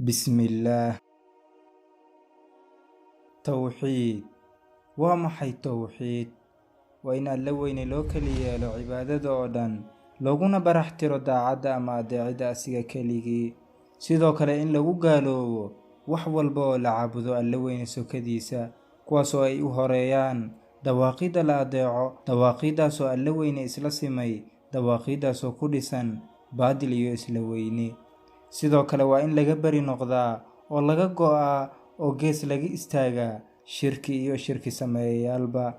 بسم الله. توحيد ومحي توحيد وإن اللوين لوكلي لو عبادة أودان لوغونا براحترو داعادة أما داعادة أسيغا كليغي سيدو كلا إن لوغو قالو وحوال بو لعابدو اللوين سوكديسا كواسو أي أهوريان دواقيدا لا داعو دواقيدا سو اللوين إسلاسيمي دواقيدا سو كوديسان بادليو إسلويني sidoo kale waa in laga bari noqdaa oo laga go'aa oo gees laga istaagaa shirki iyo shirki sameeyayaalba.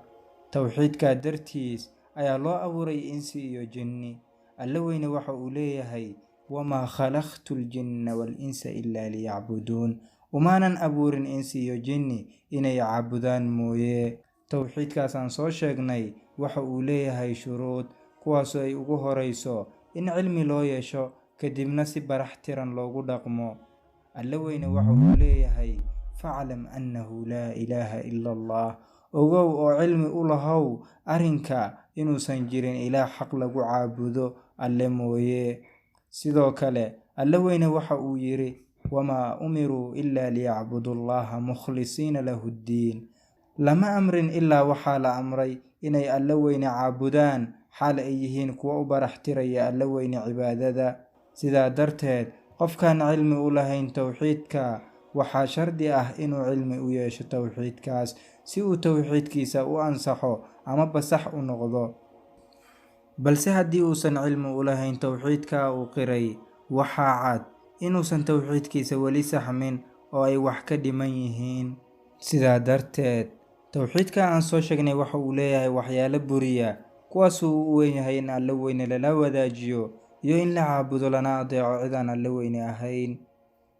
tawxiidka dartiis ayaa loo abuuray insi iyo jinni. alla weyne waxa uu leeyahay wamaa khalaqtul jinna wal insa illaa liyacbuduun, umaanan abuurin insi iyo jinni inay caabudaan mooye. tawxiidkaas aan soo sheegnay waxa uu leeyahay shuruud, kuwaasoo ay ugu horeyso in cilmi loo yeesho kadibna si baraxtiran loogu dhaqmo. alla weyne waxa uu leeyahay faclam annahu laa ilaaha ila allah, ogow oo cilmi u lahow arrinka inuusan jirin ilaah xaq lagu caabudo alle mooye. sidoo kale alla weyne waxa uu yidhi wamaa umiruu ilaa liyacbudu allaha mukhlisiina lahu ddiin, lama amrin ilaa waxaa la amray inay alla weyne caabudaan xaal ay yihiin kuwa u baraxtiraya alla weyne cibaadada. sidaa darteed qofkaan cilmi u lahayn tawxiidka waxaa shardi ah inuu cilmi u yeesho tawxiidkaas si uu tawxiidkiisa u ansaxo ama basax u noqdo. balse haddii uusan cilmi u lahayn tawxiidka uu qiray, waxaa cad inuusan tawxiidkiisa weli saxmin oo ay wax ka dhiman yihiin. sidaa darteed tawxiidka aan soo sheegnay waxa uu leeyahay waxyaalo buriya, kuwaasuu u weyn yahay in alla weyne lala wadaajiyo iyo in la caabudo lana adeeco cidaan alla weyne ahayn.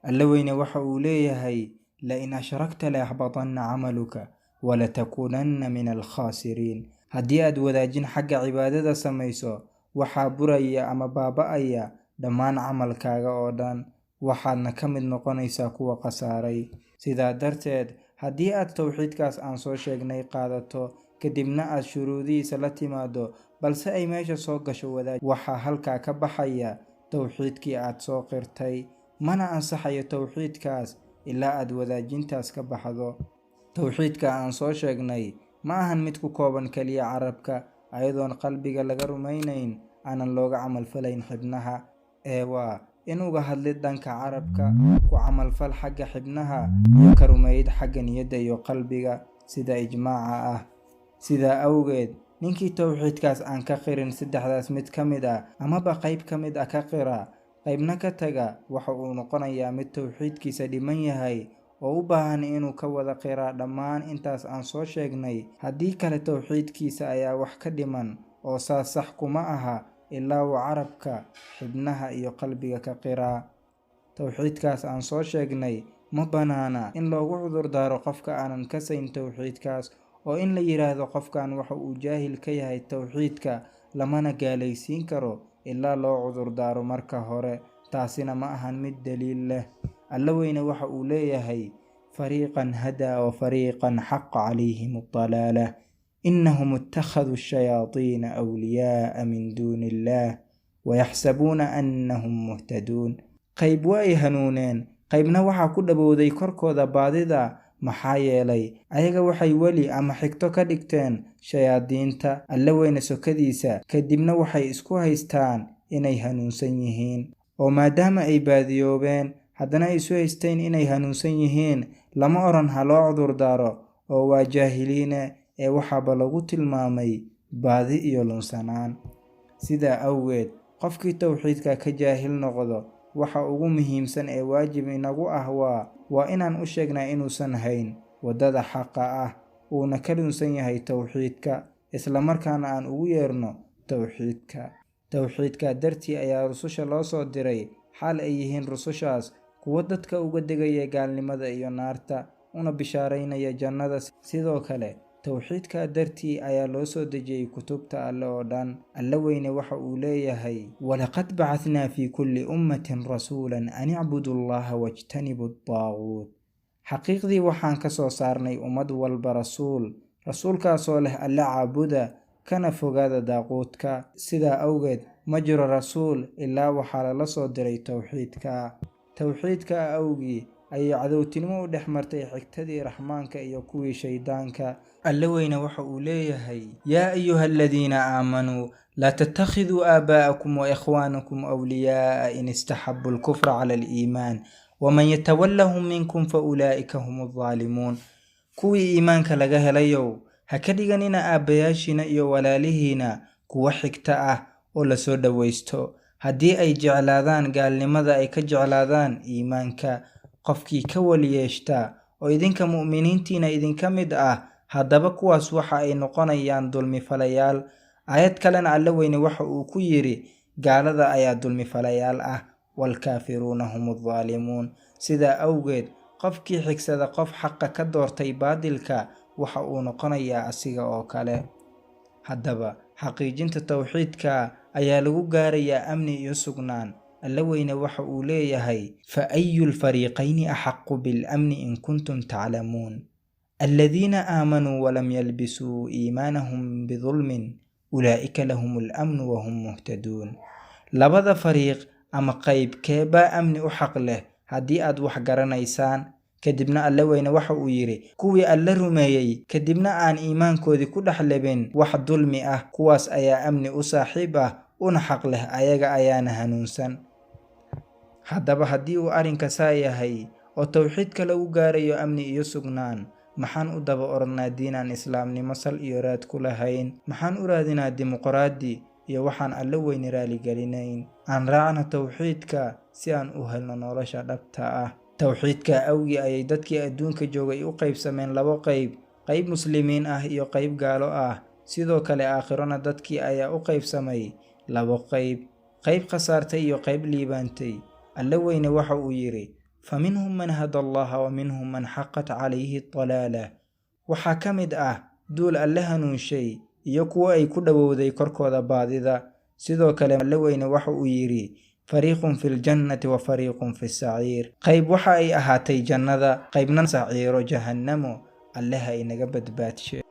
alla weyne waxa uu leeyahay lain ashrakta layaxbatanna camaluka walatakuunanna min alkhaasiriin, haddii aad wadaajin xagga cibaadada samayso waxaa buraya ama baaba'aya dhammaan camalkaaga oo dhan, waxaadna ka mid noqonaysaa kuwa khasaaray. sidaa darteed haddii aad tawxiidkaas aan soo sheegnay qaadato kadibna aad shuruudihiisa la timaado balse ay meesha soo gasho wadaaj, waxaa halkaa ka baxaya tawxiidkii aad soo qirtay, mana ansaxayo tawxiidkaas ilaa aad wadaajintaas ka baxdo. tawxiidka aan soo sheegnay ma ahan mid ku kooban keliya carabka ayadoon qalbiga laga rumaynayn aanan looga camalfalayn xibnaha, ee waa in uga hadlid dhanka carabka, ku camalfal xagga xibnaha iyo ka rumayd xagga niyadda iyo qalbiga sida ijmaaca ah. sidaa awgeed ninkii tawxiidkaas aan ka qirin saddexdaas mid ka mid ah amaba qayb ka mid ah ka qira qaybna ka taga, waxa uu noqonayaa mid tawxiidkiisa dhiman yahay oo u baahan inuu ka wada qiraa dhammaan intaas aan soo sheegnay. haddii kale tawxiidkiisa ayaa wax ka dhiman oo saas sax kuma aha ilaa uu carabka, xibnaha iyo qalbiga ka qiraa. tawxiidkaas aan soo sheegnay ma banaana in loogu cudurdaaro qofka aanan kasayn tawxiidkaas, oo in la yiraahdo qofkan waxa uu jaahil ka yahay tawxiidka lamana gaalaysiin karo ilaa loo cudurdaaro marka hore, taasina ma ahan mid daliil leh. alla weyne waxa uu leeyahay fariiqan hadaa wa fariiqan xaqa calayhim adalaala innahum ittakhaduu shayaatiina awliyaaa min duuni illaah wayaxsabuuna annahum muhtaduun. qayb waa ay hanuuneen, qaybna waxaa ku dhowowday korkooda baadida, maxaa yeelay ayaga waxay weli ama xigto ka dhigteen shayaadiinta alla weyne sokadiisa, kadibna waxay isku haystaan inay hanuunsan yihiin. oo maadaama ay baadiyoobeen haddana ay isu haysteen inay hanuunsan yihiin, lama oran ha loo cudurdaaro oo waa jaahiliine, ee waxaaba lagu tilmaamay baadi iyo lunsanaan. sidaa awgeed qofkii tawxiidka ka jaahil noqdo, waxa ugu muhiimsan ee waajib inagu ah waa inaan u sheegnaa inuusan hayn waddada xaqa ah, uuna ka lunsan yahay tawxiidka, islamarkaana aan ugu yeerno tawxiidka. tawxiidka dartii ayaa rususha loo soo diray, xaal ay yihiin rusushaas kuwo dadka uga degaya gaalnimada iyo naarta, una bishaaraynaya jannada. sidoo kale tawxiidka dartii ayaa loo soo dejiyey kutubta alle oo dhan. alla weyne waxa uu leeyahay walaqad bacathnaa fii kulli ummatin rasuulan an icbudu allaha wajtanibu adaaguut, xaqiiqdii waxaan ka soo saarnay ummad walba rasuulkaasoo leh alle caabuda kana fogaada daaquudka. sidaa awgeed ma jiro rasuul ilaa waxaa lala soo diray tawxiidka. tawxiidka awgii ayay cadowtinimo u dhex martay xigtadii raxmaanka iyo kuwii shaydaanka. alle weyne waxa uu leeyahay: yaa ayuha aladiina aamanuu laa tattakhiduu aabaa'akum wa ikhwaanakum awliyaa'a in istaxabu alkufra cala aliimaan waman yatawallahum minkum fa ulaa'ika hum aldaalimuun. kuwii iimaanka laga helayow, ha ka dhiganina aabbayaashiina iyo walaalihiina kuwa xigta ah oo lasoo dhowaysto, haddii ay jeclaadaan gaalnimada ay ka jeclaadaan iimaanka. qofkii ka waliyeeshta oo idinka mu'miniintiina idinka mid ah, haddaba kuwaas waxa ay noqonayaan dulmifalayaal. aayad kalena alle weyne waxa uu ku yidhi: gaalada ayaa dulmifalayaal ah, waalkaafiruuna hum aldaalimuun. sidaa awgeed, qofkii xigsada qof xaqa ka doortay baadilka waxa uu noqonayaa asiga oo kale. haddaba xaqiijinta tawxiidka ayaa lagu gaarayaa amni iyo sugnaan. alle weyne waxa uu leeyahay: fa ayu lfariiqayni axaqu bilamni in kuntum taclamuun aladiina aamanuu walam yalbisuu iimaanahum bidulmin ulaa'ika lahum alamnu wahum muhtaduun. labada fariiq ama qayb keebaa amni u xaq leh haddii aad wax garanaysaan? kadibna alle weyne waxa uu yidhi: kuwii alle rumeeyey kadibna aan iimaankoodii ku dhex lebin wax dulmi ah, kuwaas ayaa amni u saaxiib ah una xaq leh, ayaga ayaana hanuunsan. haddaba haddii uu arrinka saa yahay oo tawxiidka lagu gaarayo amni iyo sugnaan, maxaan u daba orodnaa diinaan islaamnimo sal iyo raad ku lahayn? maxaan u raadinaa dimuqraadi iyo waxaan alle weyne raaligelinayn? aan raacna tawxiidka si aan u helno nolosha dhabta ah. tawxiidka awgii ayay dadkii adduunka joogay u qaybsameen labo qayb muslimiin ah iyo qayb gaalo ah. sidoo kale aakhirona dadkii ayaa u qaybsamay labo qayb khasaartay iyo qayb liibaantay. alle weyne waxa uu yidhi: faminhum man hada allaha wa minhum man xaqat calayhi dalaalah. waxaa ka mid ah duul alle hanuunshay iyo kuwo ay ku dhowowday korkooda baadida. sidoo kale alle weyne waxa uu yidhi: fariiqun fi ljannati wa fariiqun fi saciir. qayb waxa ay ahaatay jannada, qaybna saciiro jahannamo. alle ha inaga badbaadshe.